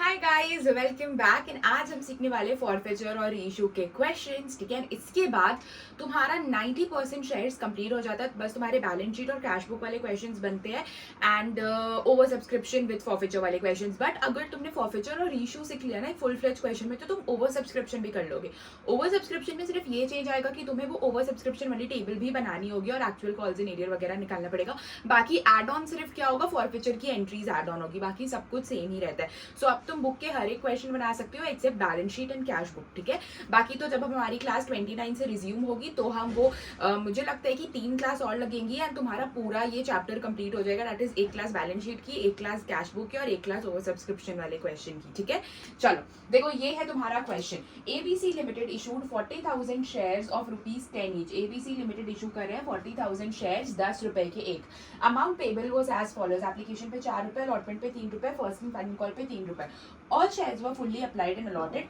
Hi guys, welcome back. And आज हम सीखने वाले फॉरफेचर और रीइशू के क्वेश्चंस। ठीक है, इसके बाद तुम्हारा 90% शेयर्स कंप्लीट हो जाता है। बस तुम्हारे बैलेंस शीट और कैश बुक वाले क्वेश्चंस बनते हैं एंड ओवर सब्सक्रिप्शन विद फॉरफेचर वाले क्वेश्चंस। बट अगर तुमने फॉरफेचर और रीइशू सीख लिया ना एक फुल फ्लेज क्वेश्चन में, तो तुम ओवर सब्सक्रिप्शन भी कर लोगे। ओवर सब्सक्रिप्शन में सिर्फ ये चेंज आएगा कि तुम्हें वो ओवर सब्सक्रिप्शन वाली टेबल भी बनानी होगी और एक्चुअल कॉल्स इन एरियर वगैरह निकालना पड़ेगा। बाकी एड ऑन सिर्फ क्या होगा, फॉरफेचर की एंट्रीज एड ऑन होगी, बाकी सब कुछ सेम ही रहता है। सो अब तुम बुक के हर एक क्वेश्चन बना सकते हो except balance sheet and cash book. ठीक है, बाकी तो जब हमारी क्लास 29 से रिज्यूम होगी तो हम वो मुझे लगता है कि 3 क्लास और लगेंगी एंड तुम्हारा पूरा ये चैप्टर कंप्लीट हो जाएगा। दैट इज एक क्लास बैलेंस शीट की, एक क्लास कैश बुक की और एक क्लास ओवर सब्सक्रिप्शन वाले क्वेश्चन की। ठीक है, चलो देखो ये है तुम्हारा question. ABC limited issued 40,000 shares of ₹10 each. ABC limited issue कर रहे हैं 40,000 शेयर्स 10 रुपए के एक। Amount payable was as follows. Application पे 4 रुपए, अलॉटमेंट पे 3 रुपए, फर्स्ट एंड फाइनल कॉल पे 3 रुपए। All shares were fully applied and allotted.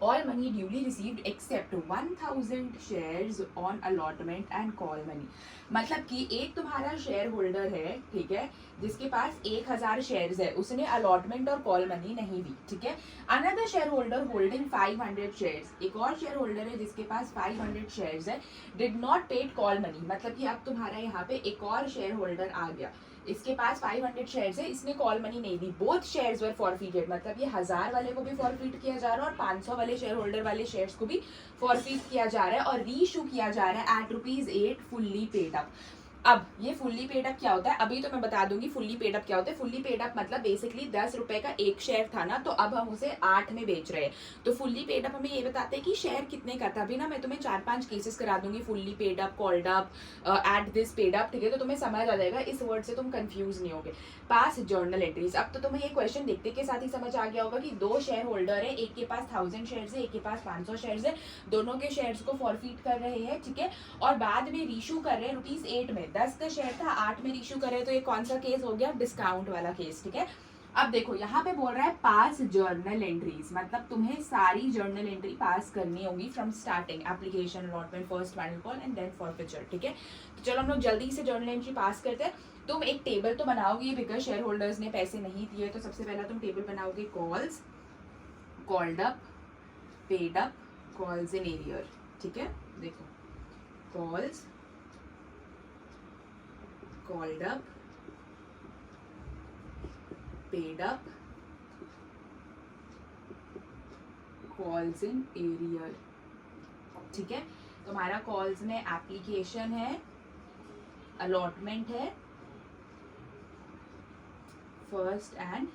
All money duly received except 1,000 shares on allotment and call money. मतलब कि एक तुम्हारा शेयर होल्डर है, ठीक है, जिसके पास 1,000 शेयर्स है, उसने अलॉटमेंट और कॉल मनी नहीं दी। ठीक है, another share holder holding 500 shares. एक और शेयर होल्डर है जिसके पास 500 शेयर्स है, did not paid call money. मतलब कि अब तुम्हारा यहाँ पे एक और शेयर होल्डर आ गया, इसके पास 500 शेयर्स है, इसने कॉल मनी नहीं दी। बोथ शेयर्स वर फॉरफीटेड। मतलब ये 1000 वाले को भी फॉरफीट किया जा रहा है और 500 वाले शेयर होल्डर वाले शेयर्स को भी फॉरफीट किया जा रहा है और रीइशू किया जा रहा है एट ₹8 फुल्ली पेड अप। अब ये फुल्ली पेड अप क्या होता है, अभी तो मैं बता दूंगी फुल्ली पेड अप क्या होता है। फुल्ली पेड अप मतलब बेसिकली 10 रुपए का एक शेयर था ना, तो अब हम उसे 8 में बेच रहे हैं। तो फुल्ली पेड अप हमें ये बताते हैं कि शेयर कितने का था। अभी ना मैं तुम्हें 4-5 केसेस करा दूंगी, fully paid up, called up, at this paid up. ठीक है, तो तुम्हें समझ आ जाएगा, इस वर्ड से तुम कंफ्यूज नहीं होगे। पास जर्नल एंट्रीज। अब तो तुम्हें ये क्वेश्चन देखते के साथ ही समझ आ गया होगा कि दो शेयर होल्डर है, एक के पास 1000 शेयर्स है, एक के पास 500 शेयर्स है, दोनों के शेयर्स को फॉरफीट कर रहे हैं। ठीक है, और बाद में रीशू कर रहे हैं ₹8 में। 10 का शेयर था, 8 में रीशू करे, तो ये कौन सा केस हो गया, डिस्काउंट वाला केस। ठीक है, अब देखो यहाँ पे बोल रहा है पास जर्नल एंट्रीज, मतलब तुम्हें सारी जर्नल एंट्री पास करनी होगी from starting, application, allotment, first final call and then forfeiture. ठीक है, तो चलो हम लोग जल्दी से जर्नल एंट्री पास करते हैं। तुम एक टेबल तो बनाओगे बिकॉज शेयर होल्डर्स ने पैसे नहीं दिए, तो सबसे पहला तुम टेबल बनाओगे calls, called up, paid up, calls in arrear. ठीक है, देखो calls, called up, paid up, calls in arrear. ठीक है, तुम्हारा कॉल्स में एप्लीकेशन है, अलॉटमेंट है, फर्स्ट एंड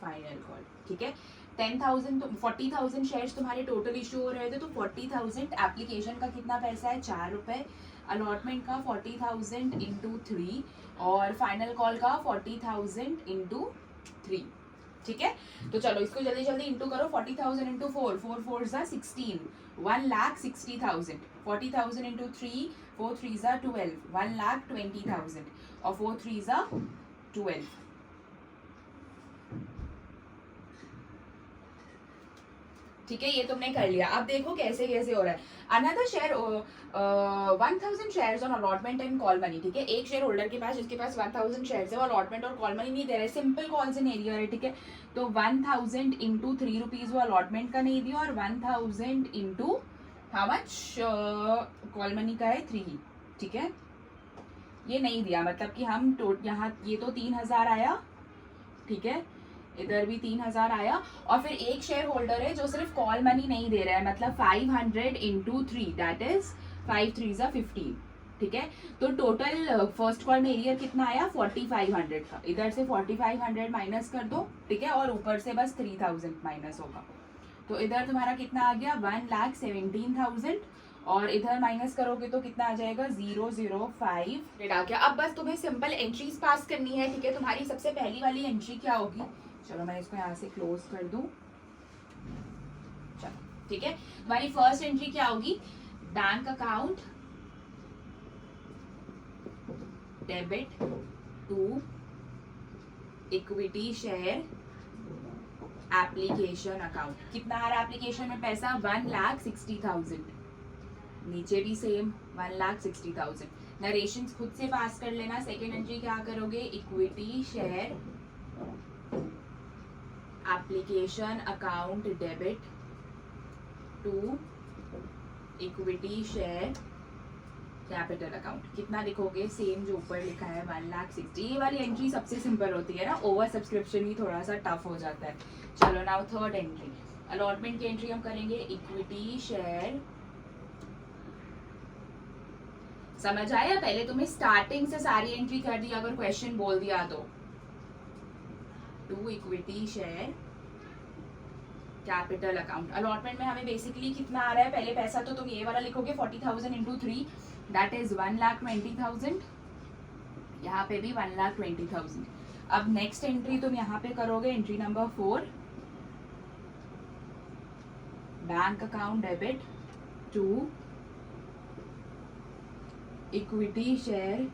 फाइनल कॉल। ठीक है, 40,000 शेयर्स तुम्हारे टोटल इशू हो रहे थे, तो 40,000 एप्लीकेशन का कितना पैसा है, 4 रुपए, अलॉटमेंट का 40,000 इंटू 3 और फाइनल कॉल का 40,000 इंटू 3। ठीक है, तो चलो इसको जल्दी जल्दी इंटू करो। 40,000 इंटू 4, 4 4 16, 1,60,000। 40,000 इंटू 3, 4 3 12, 1,20,000 और 4 3 12। ठीक है, ये तुमने कर लिया। अब देखो कैसे कैसे हो रहा है। Another share 1,000 shares on allotment and call money. ठीक है, एक शेयर होल्डर के पास जिसके पास 1,000 शेयर्स है, वो अलॉटमेंट और कॉल मनी नहीं दे रहे, सिंपल कॉल्स इन एरियर है। ठीक है, तो 1,000 इंटू 3 रुपीज वो अलॉटमेंट का नहीं दिया और 1,000 into how much call money का है 3। ठीक है, ये नहीं दिया, मतलब कि हम यहाँ ये तो 3,000 आया। ठीक है, इधर भी 3,000 आया और फिर एक शेयर होल्डर है जो सिर्फ कॉल मनी नहीं दे रहा है, मतलब 500 इंटू 3 दैट इज 5 3 15। ठीक है, तो टोटल फर्स्ट कॉल में एरियर कितना आया, 4,500 था। इधर से 4,500 माइनस कर दो। ठीक है, और ऊपर से बस 3,000 माइनस होगा, तो इधर तुम्हारा कितना आ गया, 1,17,000 और इधर माइनस करोगे तो कितना आ जाएगा, 005 आ गया। अब बस तुम्हें सिंपल एंट्रीज पास करनी है। ठीक है, तुम्हारी सबसे पहली वाली एंट्री क्या होगी, चलो मैं इसको यहाँ से क्लोज कर दूं। चलो ठीक है, तुम्हारी फर्स्ट एंट्री क्या होगी, bank account debit to equity share application account. कितना आ रहा है एप्लीकेशन में पैसा, 1,60,000। नीचे भी सेम 1,60,000। नरेशन खुद से पास कर लेना। सेकेंड एंट्री क्या करोगे, equity share application account debit to equity share capital account. कितना लिखोगे? सेम जो ऊपर लिखा है 1,60,000। ये वाली एंट्री सबसे सिंपल होती है ना, ओवर सब्सक्रिप्शन ही थोड़ा सा टफ हो जाता है। चलो नाउ थर्ड एंट्री, अलॉटमेंट की एंट्री हम करेंगे इक्विटी शेयर। समझ आया? पहले तुम्हें स्टार्टिंग से सारी एंट्री कर दी, अगर क्वेश्चन बोल दिया तो। To equity share capital account. Allotment में हमें बेसिकली कितना आ रहा है? पहले पैसा तो तुम ये वाला लिखोगे 40,000 इंटू 3, दैट इज 1,20,000। यहाँ पे भी 1,20,000। अब नेक्स्ट एंट्री तुम यहाँ पे करोगे, entry number 4, bank account debit to equity share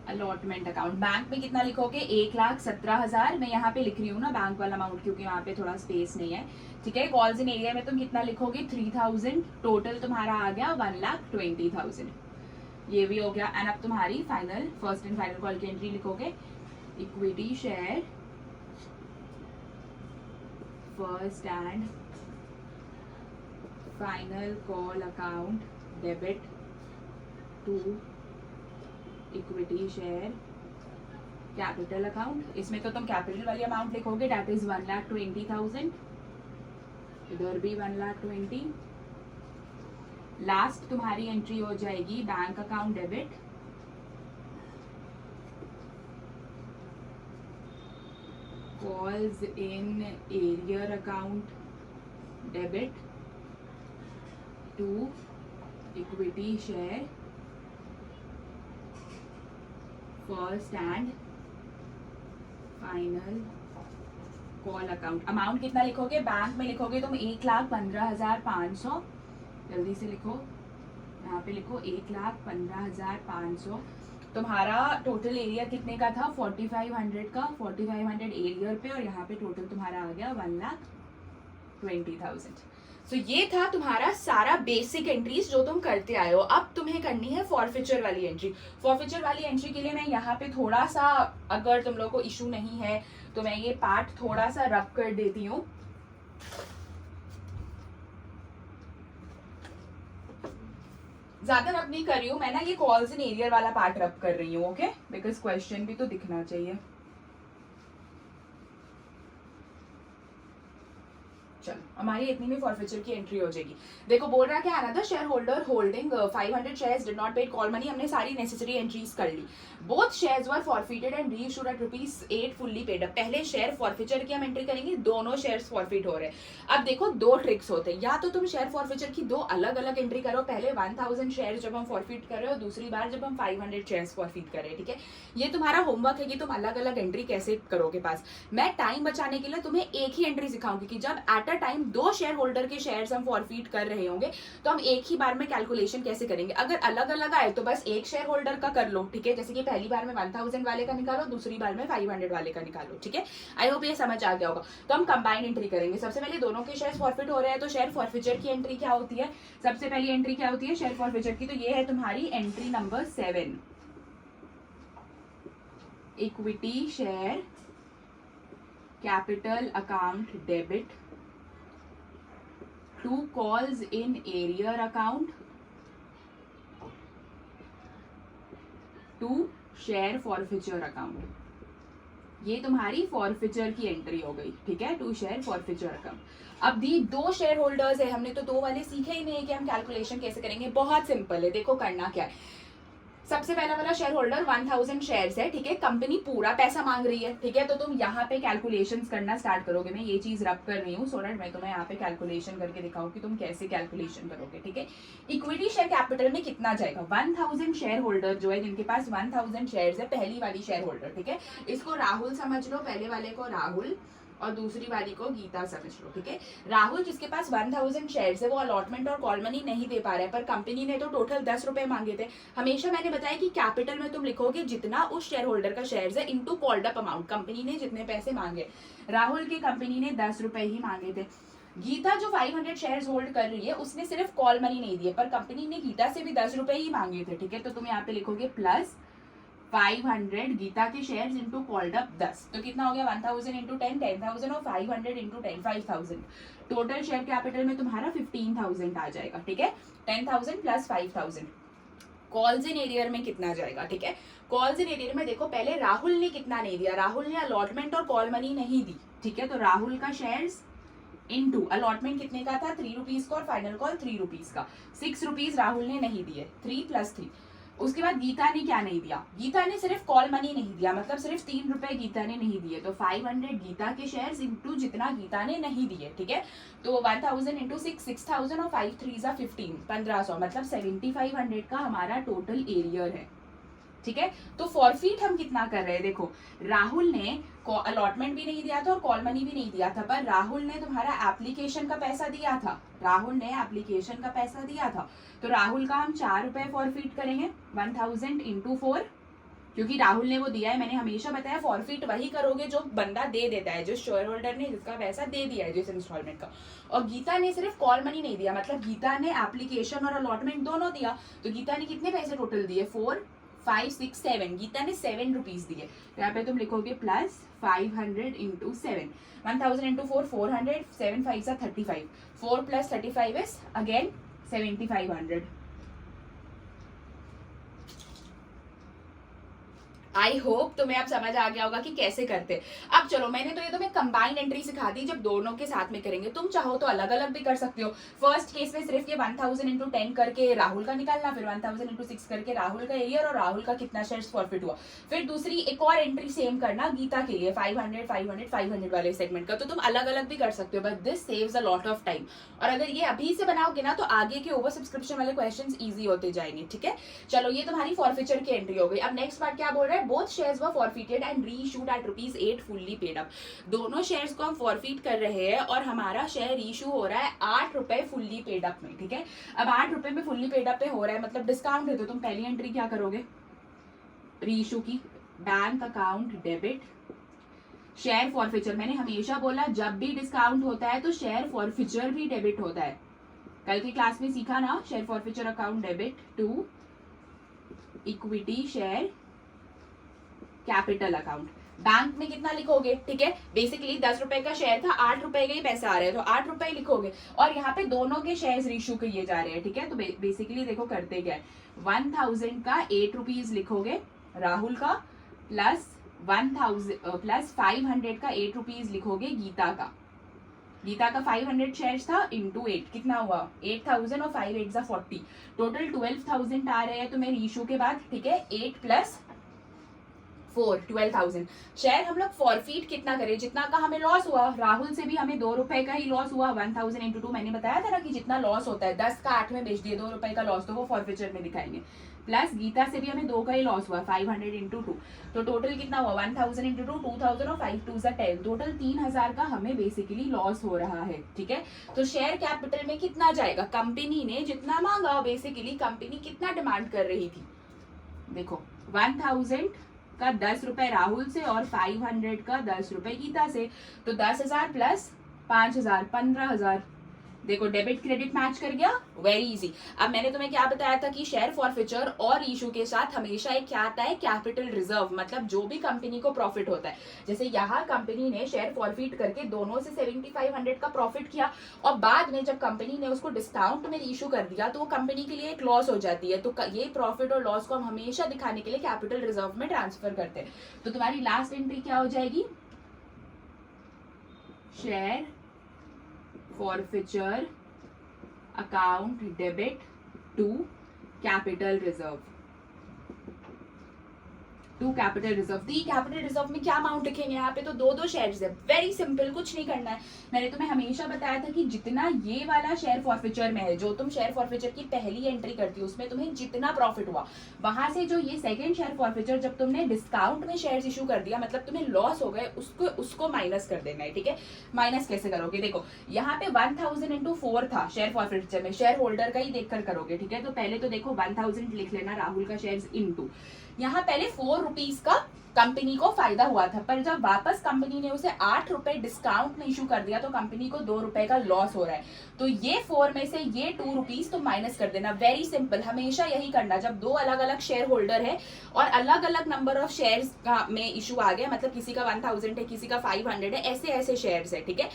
allotment account. Bank में कितना लिखोगे? 1,17,000। मैं यहाँ पे लिख रही हूँ ना बैंक वाला अमाउंट, क्योंकि वहाँ पे थोड़ा स्पेस नहीं है, ठीक है। कॉल्स इन एरिया में तुम कितना लिखोगे? 3,000। टोटल तुम्हारा आ गया 1,20,000। ये भी हो गया। एंड अब तुम्हारी final, first and final call की एंट्री लिखोगे, equity share first and final call account debit to equity share capital account. इसमें तो तुम कैपिटल वाली अमाउंट लिखोगे, दैट इज 1,20,000। इधर भी 1,20,000। लास्ट तुम्हारी एंट्री हो जाएगी bank account debit calls in arrear account debit to equity share first and final call account. Amount कितना लिखोगे? बैंक में लिखोगे तुम 1,15,500। जल्दी से लिखो, यहाँ पे लिखो 1,15,500। तुम्हारा टोटल एरिया कितने का था? 4,500 का। 4,500 एरियर पे, और यहाँ पे टोटल तुम्हारा आ गया 1,20,000। सो ये था तुम्हारा सारा बेसिक एंट्रीज जो तुम करते आए हो। अब तुम्हें करनी है फॉरफिचर वाली एंट्री। फॉरफिचर वाली एंट्री के लिए मैं यहाँ पे थोड़ा सा, अगर तुम लोग को इशू नहीं है तो मैं ये पार्ट थोड़ा सा रब कर देती हूँ। ज्यादा रब नहीं कर रही हूँ मैं ना, ये कॉल्स इन एरियर वाला पार्ट रब कर रही हूँ, ओके, बिकॉज क्वेश्चन भी तो दिखना चाहिए। चलो हमारी इतनी में फॉरफिचर की एंट्री हो जाएगी। देखो बोल रहा है कि another share holder holding 500 shares did not paid call money. हमने सारी नेसेसरी एंट्रीज कर ली। Both shares were forfeited and reissued at ₹8 fully paid up. पहले शेयर फॉरफिचर की हम एंट्री करेंगे, दोनों शेयर्स फॉरफिट हो रहे हैं। अब देखो दो ट्रिक्स होते हैं, या तो तुम शेयर फॉरफिचर की दो अलग अलग एंट्री करो, पहले 1,000 शेयर जब हम फॉरफिट कर रहे हो, दूसरी बार जब हम 500 शेयर्स फॉरफिट कर रहे हैं, ठीक है। ये तुम्हारा होमवर्क है कि तुम अलग अलग एंट्री कैसे करोगे पास। मैं टाइम बचाने के लिए तुम्हें एक ही एंट्री सिखाऊंगी कि जब एट अ टाइम दो शेयर होल्डर के शेयर्स हम फॉरफिट कर रहे होंगे तो हम एक ही बार में कैलकुलेशन कैसे करेंगे। अगर अलग अलग आए तो बस एक शेयर होल्डर का कर लो, ठीक है। जैसे कि पहली बार में 1,000 वाले का निकालो, दूसरी बार में 500 वाले का निकालो, ठीक है। आई होप ये समझ आ गया होगा। तो हम कंबाइंड एंट्री करेंगे। सबसे पहले दोनों के शेयर फॉरफिट हो रहे हैं तो शेयर फॉरफिचर की एंट्री क्या होती है? सबसे पहली एंट्री क्या होती है शेयर फॉरफिचर की? तो ये है तुम्हारी entry number 7, equity share capital account debit to calls in arrear account to share forfeiture account. ये तुम्हारी फॉरफिचर की एंट्री हो गई, ठीक है, टू शेयर फॉरफिचर अकाउंट। अब दी दो शेयर होल्डर्स है, हमने तो दो वाले सीखे ही नहीं है कि हम कैलकुलेशन कैसे करेंगे। बहुत सिंपल है, देखो करना क्या है। सबसे पहला वाला शेयर होल्डर 1,000 शेयर्स है, ठीक है। कंपनी पूरा पैसा मांग रही है, ठीक है। तो तुम यहाँ पे कैलकुलेशंस करना स्टार्ट करोगे। मैं ये चीज रब कर रही हूँ सो दैट मैं तुम्हें यहाँ पे कैलकुलेशन करके दिखाऊं कि तुम कैसे कैलकुलेशन करोगे, ठीक है। इक्विटी शेयर कैपिटल में कितना जाएगा? 1,000 शेयर होल्डर जो है, जिनके पास 1,000 शेयर्स है, पहली वाली शेयर होल्डर, ठीक है। इसको राहुल समझ लो, पहले वाले को राहुल और दूसरी वाली को गीता समझ लो, ठीक है। राहुल जिसके पास 1,000 शेयर्स है वो अलॉटमेंट और कॉल मनी नहीं दे पा रहा है, पर कंपनी ने तो टोटल 10 रुपए मांगे थे। हमेशा मैंने बताया कि कैपिटल में तुम लिखोगे जितना उस शेयर होल्डर का शेयर्स है into called up amount. Company ने जितने पैसे मांगे, राहुल की कंपनी ने 10 रुपए ही मांगे थे। गीता जो 500 शेयर्स होल्ड कर रही है उसने सिर्फ कॉल मनी नहीं दिए, पर कंपनी ने गीता से भी 10 रुपए ही मांगे थे, ठीक है। तो तुम यहाँ पे लिखोगे प्लस 500 गीता के शेयर्स इंटू कॉल्ड अप 10, तो कितना हो गया 1000 इंटू 10 10,000 और 500 इंटू 10 5,000। टोटल शेयर कैपिटल में तुम्हारा 15,000 आ जाएगा, ठीक है। 10,000 प्लस 5,000। कॉल्स इन एरियर में कितना जाएगा, ठीक है। कॉल्स इन एरियर में देखो पहले राहुल ने कितना नहीं दिया, राहुल ने अलॉटमेंट और कॉल मनी नहीं दी, ठीक है। तो राहुल का शेयर्स इनटू अलॉटमेंट कितने का था 3 रुपीज का और फाइनल कॉल 3 रुपीज का, 6 रुपीज राहुल ने नहीं दिए, 3 प्लस 3। उसके बाद गीता ने क्या नहीं दिया, गीता ने सिर्फ कॉल मनी नहीं दिया, मतलब सिर्फ 3 रुपए गीता ने नहीं दिए, तो 500 गीता के शेयर्स इनटू जितना गीता ने नहीं दिए, ठीक है। तो 1000 इंटू 6 6000 और 5 3 15 1500, मतलब 7500 का हमारा टोटल एरियर है, ठीक है। तो फॉरफीट हम कितना कर रहे हैं, देखो राहुल ने अलॉटमेंट भी नहीं दिया था और कॉल मनी भी नहीं दिया था, पर राहुल ने तुम्हारा एप्लीकेशन का पैसा दिया था, राहुल ने एप्लीकेशन का पैसा दिया था, तो राहुल का हम 4 रुपए फॉरफीट करेंगे 1000 इंटू 4, क्योंकि राहुल ने वो दिया है। मैंने हमेशा बताया फॉरफीट वही करोगे जो बंदा दे देता है, जो शेयर होल्डर ने जिसका पैसा दे दिया है जिस इंस्टॉलमेंट का। और गीता ने सिर्फ कॉल मनी नहीं दिया, मतलब गीता ने एप्लीकेशन और अलॉटमेंट दोनों दिया, तो गीता ने कितने पैसे टोटल दिए 4 5 6 7, गीता ने 7 रुपीज दिए। तो यहाँ पे तुम लिखोगे plus 500 into 7, 1000 into 4 400, 7 5 35, 4 plus 35 is again 7500। I hope तुम्हें अब समझ आ गया होगा कि कैसे करते। अब चलो मैंने तो ये तुम्हें कंबाइंड एंट्री सिखा दी, जब दोनों के साथ में करेंगे, तुम चाहो तो अलग अलग भी कर सकते हो। फर्स्ट केस में सिर्फ ये 1000 इंटू 10 करके राहुल का निकालना, फिर 1000 इंटू 6 करके राहुल का एरियर और राहुल का कितना शेयर्स फॉरफिट हुआ। फिर दूसरी एक और एंट्री सेम करना गीता के लिए 500 500 500 वाले सेगमेंट का, तो तुम अलग अलग भी कर सकते हो, but this saves a lot of time. और अगर ये अभी से बनाओगे ना तो आगे के ओवर सब्सक्रिप्शन वाले क्वेश्चंस इजी होते जाएंगे, ठीक है। चलो ये तुम्हारी फॉरफिचर की एंट्री हो गई। अब नेक्स्ट पार्ट क्या बोल रहा है, both shares were forfeited and reissued at ₹8 fully paid up. दोनों शेयर्स को हम फॉरफिट कर रहे हैं और हमारा शेयर इशू हो रहा है 8 रुपए फुल्ली पेड अप में, ठीक है। अब 8 रुपए में फुल्ली पेड अप पे हो रहा है, मतलब डिस्काउंट है, तो तुम पहली एंट्री क्या करोगे रीइश्यू की, bank account debit share forfeiture. मैंने हमेशा बोला जब भी डिस्काउंट होता है तो शेयर फॉरफिचर भी डेबिट होता है, कल की क्लास में सीखा ना, share forfeiture account debit to equity share capital account. Bank में कितना लिखोगे, ठीक है, बेसिकली 10 रुपए का शेयर था, 8 रुपए के ही पैसे आ रहे हैं, तो 8 रुपए लिखोगे और यहाँ पे दोनों के शेयर्स इशू किए जा रहे हैं, ठीक है। तो बेसिकली देखो करते क्या है, 1000 का 8 रुपीज लिखोगे राहुल का, प्लस 500 का 8 रुपीज लिखोगे गीता का। गीता का 500 शेयर्स था इंटू 8 कितना हुआ 8000 और 5 8 40, टोटल 12,000 आ रहे हैं तुम्हें रीइश्यू के बाद, ठीक है। 8 प्लस 4 12,000 शेयर हम लोग फॉरफीट कितना करें, जितना का हमें लॉस हुआ, राहुल से भी हमें 2 रुपए का ही लॉस हुआ, 1000 इंटू 2 मैंने बताया था ना कि जितना लॉस होता है 10 का 8 में बेच दिए 2 रुपए का लॉस, तो वो फॉरफिचर में दिखाएंगे। प्लस गीता से भी हमें 2 का ही लॉस हुआ 500 इंटू 2, तो टोटल कितना हुआ 1000 इंटू 2 2000 और 5 2 10, टोटल 3000 का हमें बेसिकली लॉस हो रहा है, ठीक है। तो शेयर कैपिटल में कितना जाएगा, कंपनी ने जितना मांगा, बेसिकली कंपनी कितना डिमांड कर रही थी, देखो 1000 का 10 रुपए राहुल से और 500 का 10 रुपए गीता से, तो 10,000 प्लस 5,000 15,000। देखो डेबिट क्रेडिट मैच कर गया, वेरी इजी। अब मैंने तुम्हें क्या बताया था कि शेयर फॉरफिचर और इशू के साथ हमेशा एक क्या आता है कैपिटल रिजर्व, मतलब जो भी कंपनी को प्रॉफिट होता है, जैसे यहाँ कंपनी ने शेयर फॉरफिट करके दोनों से 7500 का प्रॉफिट किया और बाद में जब कंपनी ने उसको डिस्काउंट में इशू कर दिया तो वो कंपनी के लिए एक लॉस हो जाती है, तो ये प्रॉफिट और लॉस को हम हमेशा दिखाने के लिए कैपिटल रिजर्व में ट्रांसफर करते हैं। तो तुम्हारी लास्ट एंट्री क्या हो जाएगी, share forfeiture account debit to capital reserve, to capital reserve. The capital reserve में क्या अमाउंट लिखेंगे, यहाँ पे तो 2 शेयर्स है, वेरी सिंपल, कुछ नहीं करना है। मैंने तुम्हें हमेशा बताया था कि जितना ये वाला शेयर फॉरफिचर में है, जो तुम शेयर फॉरफिचर की पहली एंट्री करती हो उसमें तुम्हें जितना प्रॉफिट हुआ, वहां से जो ये सेकंड शेयर फॉरफिचर जब तुमने डिस्काउंट में शेयर्स इशू कर दिया, मतलब तुम्हें लॉस हो गए, उसको माइनस कर देना है, ठीक है। माइनस कैसे करोगे, देखो यहाँ पे 1000 इंटू 4 था शेयर फॉरफिचर में, शेयर होल्डर का ही देखकर करोगे, ठीक है। तो पहले तो देखो 1000 लिख लेना राहुल का शेयर्स इंटू, यहाँ पहले 4 रुपीज का कंपनी को फायदा हुआ था, पर जब वापस कंपनी ने उसे 8 रुपए डिस्काउंट में इशू कर दिया तो कंपनी को 2 रुपए का लॉस हो रहा है। तो ये 4 में से ये 2 रुपीज तो माइनस कर देना। वेरी सिंपल, हमेशा यही करना। जब दो अलग अलग शेयर होल्डर है और अलग अलग नंबर ऑफ शेयर्स का में इशू आ गया, मतलब किसी का 1000 है, किसी का 500 है, ऐसे ऐसे शेयर्स है, ठीक है।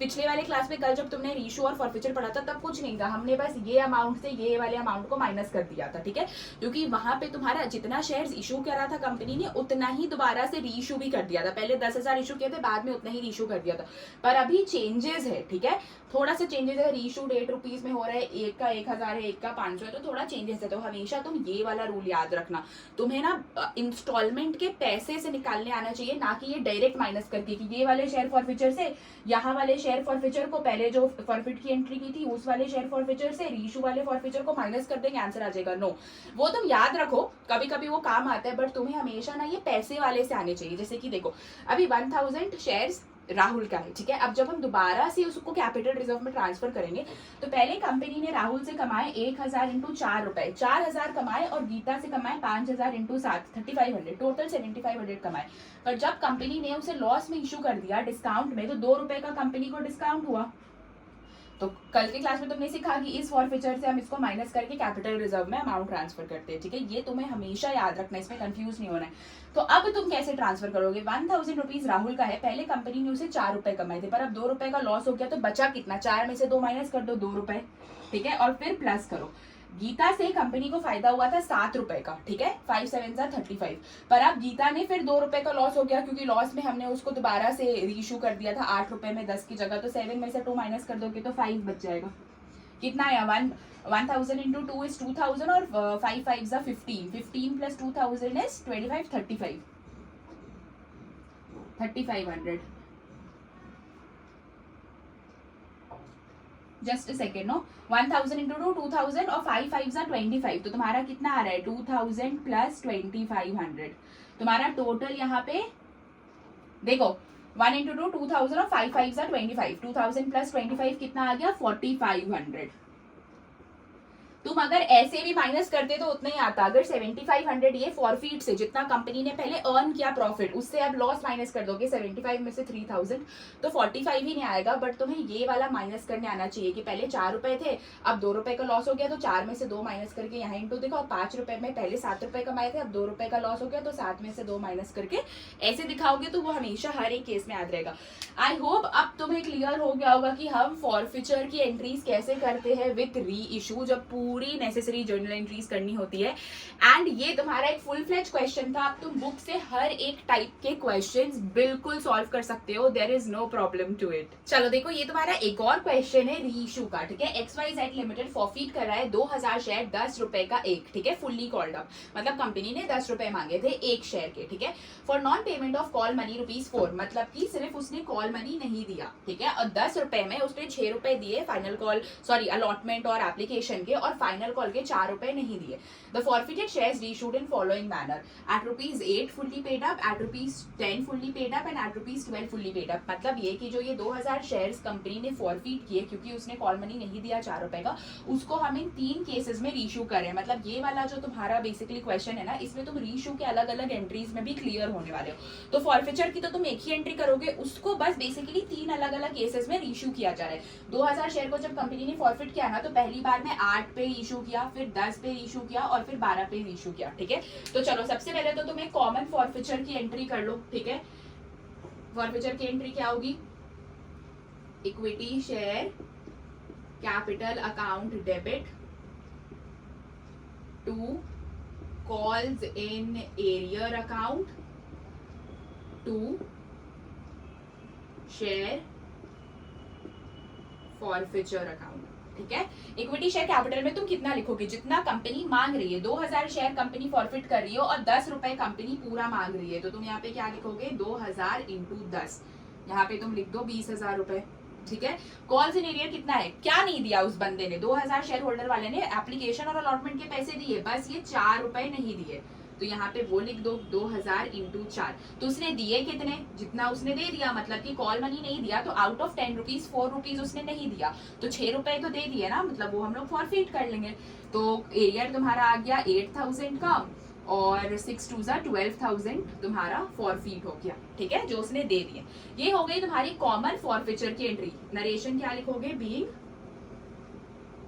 पिछले वाले क्लास में कल जब तुमने रीशू और फॉरफीचर पढ़ा था तब कुछ नहीं था, हमने बस ये अमाउंट से ये वाले अमाउंट को माइनस कर दिया था, ठीक है। क्योंकि वहां पे तुम्हारा जितना शेयर्स इशू करा था कंपनी ने उतना ही दोबारा से रीइशू भी कर दिया था। पहले 10,000 इशू किए थे, बाद में उतना ही रीइशू कर दिया था। पर अभी चेंजेस है, ठीक है, थोड़ा सा चेंजेस है। रीइशू 8 रुपीज में हो रहा है, एक का 1000 है, एक का 500 है, तो थोड़ा चेंजेस है। तो हमेशा तुम ये वाला रूल याद रखना, तुम्हें ना इंस्टॉलमेंट के पैसे से निकालने आना चाहिए, ना कि ये डायरेक्ट माइनस करके कि ये वाले शेयर फॉरफीचर से यहाँ वाले शेयर फॉरफीचर को पहले जो फॉरफिट की एंट्री की थी उस वाले शेयर फॉरफीचर से रीइशू वाले फॉरफीचर को माइनस कर देंगे, आंसर आ जाएगा। नो, वो तुम याद रखो, कभी कभी वो काम आता है, बट तुम्हें हमेशा ना ये पैसे वाले से आने चाहिए। जैसे कि देखो अभी 1000 शेयर्स राहुल का है, ठीक है। अब जब हम दोबारा से उसको कैपिटल रिजर्व में ट्रांसफर करेंगे तो पहले कंपनी ने राहुल से कमाए 1000 इंटू 4 रुपए, 4000 कमाए, और गीता से कमाए 5000 इंटू 7, 3500, टोटल 7500 कमाए। पर जब कंपनी ने उसे लॉस में इशू कर दिया डिस्काउंट में, तो 2 रुपए का कंपनी को डिस्काउंट हुआ। तो कल के क्लास में तुमने सीखा कि इस फॉरफीचर से हम इसको माइनस करके कैपिटल रिजर्व में अमाउंट ट्रांसफर करते हैं, ठीक है। ये तुम्हें हमेशा याद रखना है, इसमें कंफ्यूज नहीं होना है। तो अब तुम कैसे ट्रांसफर करोगे? 1000 रुपीज राहुल का है, पहले कंपनी ने उसे 4 रुपए कमाए थे, पर अब 2 रुपए का लॉस हो गया, तो बचा कितना? 4 में से 2 माइनस कर दो, 2 रुपए, ठीक है, और फिर प्लस करो। गीता से कंपनी को फायदा हुआ था 7 रुपए का, ठीक है, 5 7 35, पर अब गीता ने फिर 2 रुपए का लॉस हो गया, क्योंकि लॉस में हमने उसको दोबारा से रीइशू कर दिया था 8 रुपए में 10 की जगह, तो 7 में से 2 माइनस कर दोगे तो 5 बच जाएगा। कितना है? 1000 इंटू 2 इज 2000 और 5 5 15, 15 plus 2000 is 25, 3500। Just second, no, 1000 into 2 2000 और 5 5 25, तो तुम्हारा कितना आ रहा है? 2000 प्लस 2500। तुम्हारा टोटल यहाँ पे देखो 1 इंटू 2 2000 और 5 5 25, 2000 प्लस 25 कितना आ गया? 4500। तुम अगर ऐसे भी माइनस करते तो उतना ही आता। अगर 7500 ये फॉरफीट से जितना कंपनी ने पहले अर्न किया प्रॉफिट, उससे अब लॉस माइनस कर दोगे 75 में से 3000, तो 45 ही नहीं आएगा। बट तुम्हें ये वाला माइनस करने आना चाहिए कि पहले 4 रुपए थे, अब 2 रुपए का लॉस हो गया, तो 4 में से 2 माइनस करके यहाँ इंटू दिखाओ। 5 रुपए में पहले 7 रुपए कमाए थे, अब 2 रुपए का लॉस हो गया, तो 7 में से 2 माइनस करके ऐसे दिखाओगे, तो वो हमेशा हर एक केस में याद रहेगा। आई होप अब तुम्हें क्लियर हो गया होगा कि हम फॉरफीचर की एंट्रीज कैसे करते हैं विथ री इशू, जब पूरी नेसेसरी जर्नल एंट्रीज करनी होती है। एंड ये तुम्हारा एक फुल फ्लेज क्वेश्चन था। अब तुम बुक से हर एक टाइप के क्वेश्चंस बिल्कुल सॉल्व कर सकते हो, there is no problem to it. चलो देखो, ये तुम्हारा एक और क्वेश्चन है री इशू का, ठीक है। XYZ लिमिटेड फॉरफीट कर रहा है 2000 शेयर 10 रुपए का एक, ठीक है, फुल्ली कॉल्ड अप, मतलब कंपनी ने 10 रुपए मांगे थे एक शेयर के, ठीक है। For non payment of call money ₹4, मतलब कि सिर्फ उसने कॉल मनी नहीं दिया, ठीक है, और 10 रुपए में उसने 6 रुपए दिए फाइनल कॉल अलॉटमेंट और एप्लीकेशन के, और फाइनल कॉल के 4 रुपए नहीं दिए। The forfeited shares reissued in following manner, at ₹8 fully paid up, at ₹10 fully paid up and at ₹12 fully paid up. मतलब ये कि जो ये 2000 शेयर्स कंपनी ने फॉरफिट किए क्योंकि उसने कॉल मनी नहीं दिया 4 रुपए का, उसको हम इन 3 केसेस में रीइशू करें। मतलब ये वाला जो तुम्हारा बेसिकली क्वेश्चन है ना, इसमें तुम रीइशू के अलग अलग एंट्रीज में भी क्लियर होने वाले हो। तो फॉरफिचर की तो तुम एक ही एंट्री करोगे, उसको बस बेसिकली 3 अलग अलग केसेस में रीइशू किया जा रहा है। 2000 शेयर को जब कंपनी ने फॉरफिट किया ना, तो पहली बार में 8 पे रीइशू किया, फिर 10 पे रीइशू किया, और फिर 12 पे रीइशू किया, ठीक है। तो चलो सबसे पहले तो तुम एक कॉमन फॉरफिचर की एंट्री कर लो, ठीक है। फॉरफिचर की एंट्री क्या होगी? Equity share capital account debit to calls in arrear account to share forfeiture account, ठीक है। इक्विटी शेयर कैपिटल में तुम कितना लिखोगे? जितना कंपनी मांग रही है। 2000 शेयर कंपनी फॉरफिट कर रही है और 10 रुपए कंपनी पूरा मांग रही है, तो तुम यहाँ पे क्या लिखोगे? 2000 इंटू 10, यहाँ पे तुम लिख दो 20,000 रुपए, ठीक है। कॉल्स इन एरियर कितना है? क्या नहीं दिया उस बंदे ने, 2000 शेयर होल्डर वाले ने एप्लीकेशन और अलॉटमेंट के पैसे दिए, बस ये 4 रुपए नहीं दिए, तो यहाँ पे वो लिख दो 2000 इंटू 4। तो उसने दिए कितने? जितना उसने दे दिया, मतलब कि कॉल मनी नहीं दिया, तो आउट ऑफ 10 रुपीज 4 रुपीज उसने नहीं दिया, तो 6 रुपए तो दे दिए ना, मतलब वो हम लोग फॉरफिट कर लेंगे। तो एरियर तुम्हारा आ गया 8000 का, और 6 टू ज़ा 12,000 तुम्हारा फॉरफीट हो गया, ठीक है, जो उसने दे दिए। ये हो गई तुम्हारी कॉमन फॉरफीचर की एंट्री। नरेशन क्या लिखोगे, बीइंग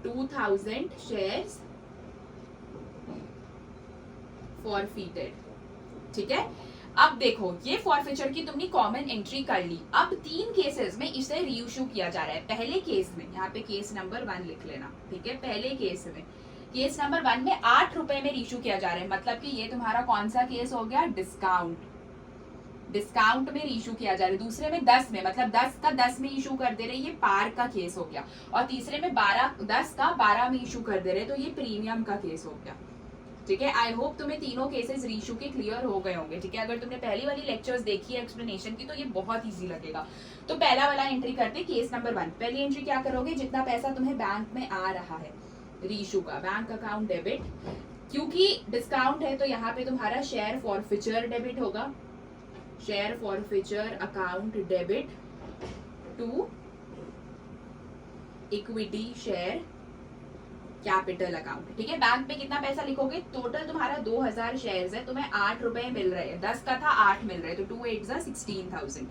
2000 शेयर्स फॉरफीटेड, ठीक है। अब देखो ये फॉरफीचर की तुमने कॉमन एंट्री कर ली। अब 3 केसेस में इसे रीइश्यू किया जा रहा है। पहले केस में, यहाँ पे केस नंबर 1 लिख लेना, ठीक है। पहले केस में, केस नंबर 1 में 8 रुपए में रीइश्यू किया जा रहा है, मतलब कि ये तुम्हारा कौन सा केस हो गया, डिस्काउंट में इशू किया जा रहा है। दूसरे में 10 में, मतलब 10 का 10 में इशू कर दे रहे, ये पार का केस हो गया। और तीसरे में 10 का 12 में इशू कर दे रहे, तो ये प्रीमियम का केस हो गया, ठीक है। आई होप तुम्हें तीनों केसेस रीइश्यू के क्लियर हो गए होंगे, ठीक है। अगर तुमने पहली वाली लेक्चर्स देखी है एक्सप्लेनेशन की, तो ये बहुत इजी लगेगा। तो पहला वाला एंट्री करते, केस नंबर 1। पहली एंट्री क्या करोगे, जितना पैसा तुम्हें बैंक में आ रहा है रीइश्यू का, बैंक अकाउंट डेबिट, क्योंकि डिस्काउंट है तो यहाँ पे तुम्हारा शेयर फॉरफीचर डेबिट होगा, share forfeiture account debit to equity share capital account, ठीक है। बैंक में कितना पैसा लिखोगे, टोटल तुम्हारा 2000 शेयर्स है, तुम्हें 8 रुपए मिल रहे हैं, 10 का था 8 मिल रहे, तो 2 8 जा 16,000,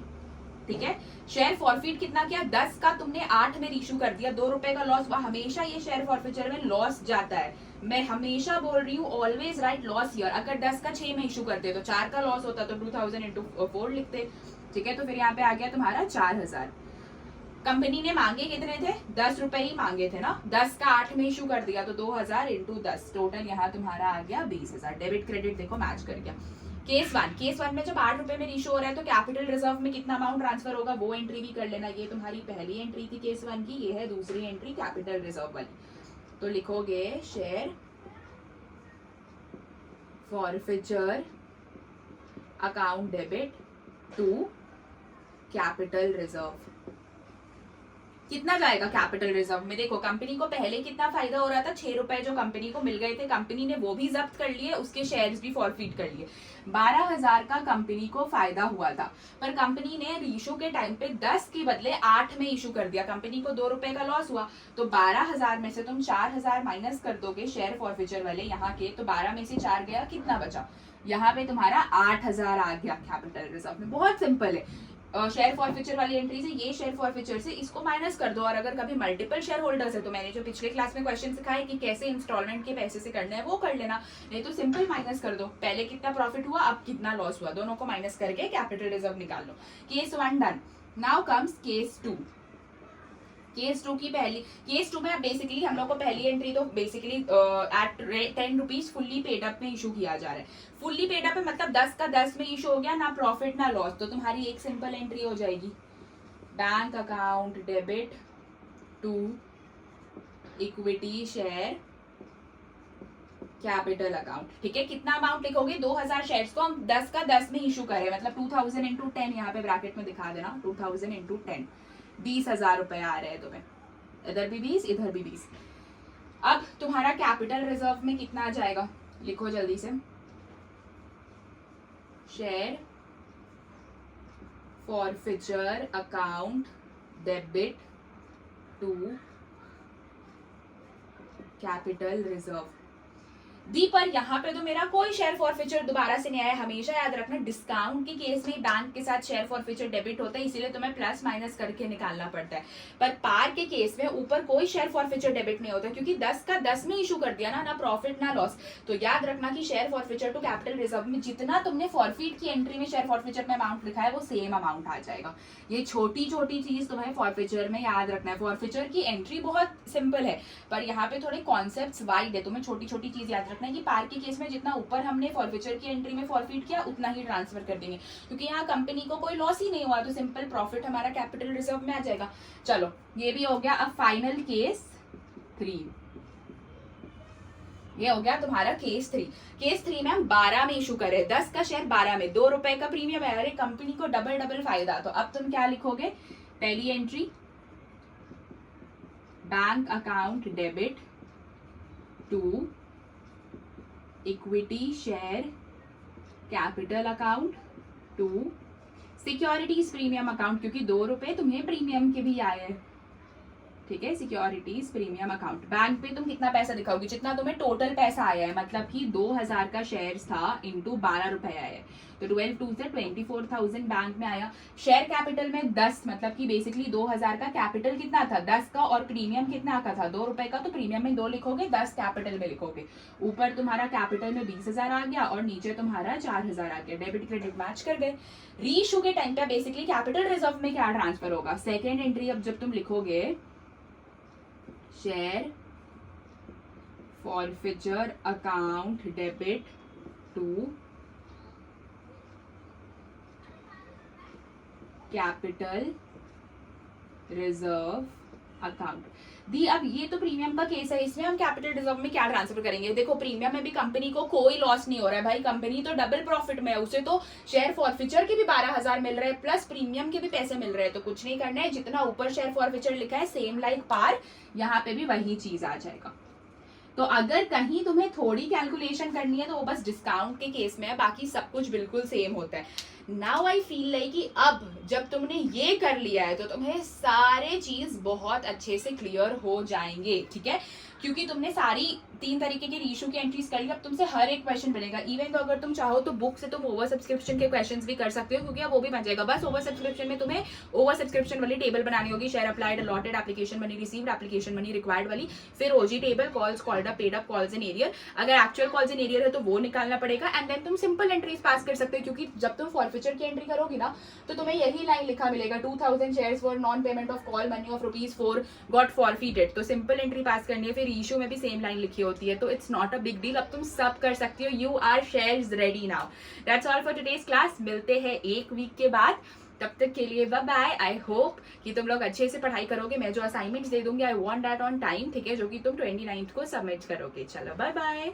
ठीक है। शेयर फॉरफीट कितना किया, 10 का तुमने 8 में इशू कर दिया, 2 रुपए का लॉस। वह हमेशा ये शेयर फॉरफीचर में लॉस जाता है, मैं हमेशा बोल रही हूँ, ऑलवेज राइट लॉस हियर। अगर 10 का 6 में इशू करते तो 4 का लॉस होता, तो 2000 इंटू 4 लिखते, ठीक है। तो फिर यहाँ पे आ गया तुम्हारा 4000। कंपनी ने मांगे कितने थे, 10 रुपए ही मांगे थे ना, 10 का 8 में इशू कर दिया, तो 2000 इंटू 10, टोटल यहाँ तुम्हारा आ गया 20,000। डेबिट क्रेडिट देखो मैच कर गया। केस वन में जब 8 रुपए में इशू हो रहा है, तो कैपिटल रिजर्व में कितना अमाउंट ट्रांसफर होगा, वो एंट्री भी कर लेना। ये तुम्हारी पहली एंट्री थी केस 1 की, ये है दूसरी एंट्री कैपिटल रिजर्व वाली। तो लिखोगे share forfeiture account debit to capital reserve. कितना जाएगा कैपिटल रिजर्व में, देखो कंपनी को पहले कितना फायदा हो रहा था, 6 रुपए जो कंपनी को मिल गए थे, कंपनी ने वो भी जब्त कर लिए, उसके शेयर्स भी फॉरफीट कर लिए। 12,000 का कंपनी को फायदा हुआ था, पर कंपनी ने इशू के टाइम पे 10 के बदले 8 में इशू कर दिया, कंपनी को 2 रुपए का लॉस हुआ। तो 12,000 में से तुम 4,000 माइनस कर दोगे शेयर फॉरफीचर वाले यहाँ के, तो 12 में से 4 गया, कितना बचा, यहाँ पे तुम्हारा 8,000 आ गया कैपिटल रिजर्व में। बहुत सिंपल है। शेयर फॉरफीचर वाली एंट्री से ये शेयर फॉरफीचर से इसको माइनस कर दो। और अगर कभी मल्टीपल शेयर होल्डर्स है, तो मैंने जो पिछले क्लास में क्वेश्चन सिखाए कि कैसे इंस्टॉलमेंट के पैसे से करना है, वो कर लेना, नहीं तो सिंपल माइनस कर दो। पहले कितना प्रॉफिट हुआ, अब कितना लॉस हुआ, दोनों को माइनस करके कैपिटल रिजर्व निकाल लो। Case 1 done. Now comes case 2। Case 2 की पहली, केस 2 में बेसिकली हम लोग को पहली एंट्री तो basically at 10 rupees fully paid up में इशू किया जा रहा है। फुल्ली पेड अप है मतलब 10 का 10 में इशू हो गया, ना प्रॉफिट ना लॉस, तो तुम्हारी एक सिंपल एंट्री हो जाएगी, bank account debit to equity share capital account, ठीक है। कितना अमाउंट लिखोगे, 2000 शेयर्स को हम 10 का 10 में इशू करें, मतलब 2000 इंटू 10, यहाँ पे ब्रैकेट में दिखा देना, 2000 इंटू 10, 20,000 रुपए आ रहे हैं तुम्हें, इधर भी 20 इधर भी 20। अब तुम्हारा कैपिटल रिजर्व में कितना आ जाएगा, लिखो जल्दी से, share forfeiture account debit to capital reserve दी। पर यहाँ पे तो मेरा कोई शेयर फॉरफीचर दोबारा से नहीं आया। हमेशा याद रखना डिस्काउंट के केस में बैंक के साथ शेयर फॉरफीचर डेबिट होता है, इसीलिए तुम्हें प्लस माइनस करके निकालना पड़ता है। पर पार के केस में ऊपर कोई शेयर फॉरफीचर डेबिट नहीं होता, क्योंकि 10 का 10 में इशू कर दिया ना प्रॉफिट ना लॉस। तो याद रखना कि share forfeiture to capital reserve में जितना तुमने फॉरफीट की एंट्री में शेयर फॉरफीचर में अमाउंट लिखा है, वो सेम अमाउंट आ जाएगा। ये छोटी छोटी चीज तुम्हें फॉरफीचर में याद रखना है। फॉरफीचर की एंट्री बहुत सिंपल है, पर यहाँ पे थोड़े कॉन्सेप्ट वाइड है, तुम्हें छोटी छोटी चीज याद रखना है कि पार के केस में जितना ऊपर हमने फॉरफीचर की एंट्री में फॉरफीट किया, उतना ही ट्रांसफर कर देंगे, क्योंकि यहाँ कंपनी को कोई लॉस ही नहीं हुआ, तो सिंपल प्रॉफिट हमारा कैपिटल रिजर्व में आ जाएगा। चलो ये भी हो गया। अब फाइनल केस 3, ये हो गया तुम्हारा केस 3। केस 3 में हम 12 में इशू कर रहे हैं, 10 का शेयर 12 में, 2 रुपए का प्रीमियम है, अरे कंपनी को डबल फायदा। तो अब तुम क्या लिखोगे, पहली entry bank account debit to equity share capital account to securities premium account, क्योंकि 2 रुपए तुम्हें प्रीमियम के भी आए हैं, ठीक है, सिक्योरिटीज प्रीमियम अकाउंट। बैंक पे तुम कितना पैसा दिखाओगे, जितना तुम्हें टोटल पैसा आया है, मतलब कि 2000 का शेयर था इंटू 12 रुपए आया है, तो 12 टू से 24,000 बैंक में आया। शेयर कैपिटल में 10, मतलब कि बेसिकली 2000 का कैपिटल कितना था 10 का, और प्रीमियम कितना का था 2 रुपए का, तो प्रीमियम में 2 लिखोगे, 10 कैपिटल में लिखोगे। ऊपर तुम्हारा कैपिटल में 20,000 आ गया और नीचे तुम्हारा 4,000 आ गया। डेबिट क्रेडिट मैच कर गए। रीइश्यू के टाइम पे बेसिकली कैपिटल रिजर्व में क्या ट्रांसफर होगा, सेकेंड एंट्री अब जब तुम लिखोगे share forfeiture account debit to capital reserve account दी। अब ये तो प्रीमियम का केस है, इसमें हम कैपिटल रिजर्व में क्या ट्रांसफर करेंगे। देखो प्रीमियम में भी कंपनी को कोई लॉस नहीं हो रहा है भाई, कंपनी तो डबल प्रॉफिट में है, उसे तो शेयर फॉरफिचर के भी 12,000 मिल रहे हैं प्लस प्रीमियम के भी पैसे मिल रहे हैं। तो कुछ नहीं करना है, जितना ऊपर शेयर फॉरफिचर लिखा है सेम लाइक पार, यहाँ पे भी वही चीज आ जाएगा। तो अगर कहीं तुम्हें थोड़ी कैलकुलेशन करनी है तो वो बस डिस्काउंट के केस में है, बाकी सब कुछ बिल्कुल सेम होता है। नाउ आई फील लाइक कि अब जब तुमने ये कर लिया है तो तुम्हें सारे चीज बहुत अच्छे से क्लियर हो जाएंगे, ठीक है, क्योंकि तुमने सारी 3 तरीके के रीइश्यू की एंट्रीज कर ली। अब तुमसे हर एक क्वेश्चन बनेगा, इवन तो अगर तुम चाहो तो बुक से तुम ओवर सब्सक्रिप्शन के क्वेश्चंस भी कर सकते हो, क्योंकि अब वो भी बन जाएगा। बस ओवर सब्सक्रिप्शन में तुम्हें ओवर सब्सक्रिप्शन वाली टेबल बनानी होगी, share applied, allotted, application money received, application money required वाली, फिर ओजी table, calls called up, paid up, calls in arrear. अगर एक्चुअल कॉल्स इन एरियर है तो वो निकालना पड़ेगा, एंड देन तुम सिंपल एंट्रीज पास कर सकते हो, क्योंकि जब तुम फॉरफिचर की एंट्री करोगी ना तो तुम्हें यही लाइन लिखा मिलेगा, 2000 shares for non payment of call money of ₹4 got forfeited. तो सिंपल एंट्री पास करनी है, फिर इशू में भी सेम लाइन लिखी होती है, तो it's not a big deal. अब तुम सब कर सकती हो, you are shares ready now. That's all for today's class. मिलते हैं एक वीक के बाद, तब तक के लिए बाय बाय। आई होप कि तुम लोग अच्छे से पढ़ाई करोगे। मैं जो असाइनमेंट्स दे दूंगी I want that on time, ठीक है, जो कि तुम 29th को सबमिट करोगे। चलो बाय बाय।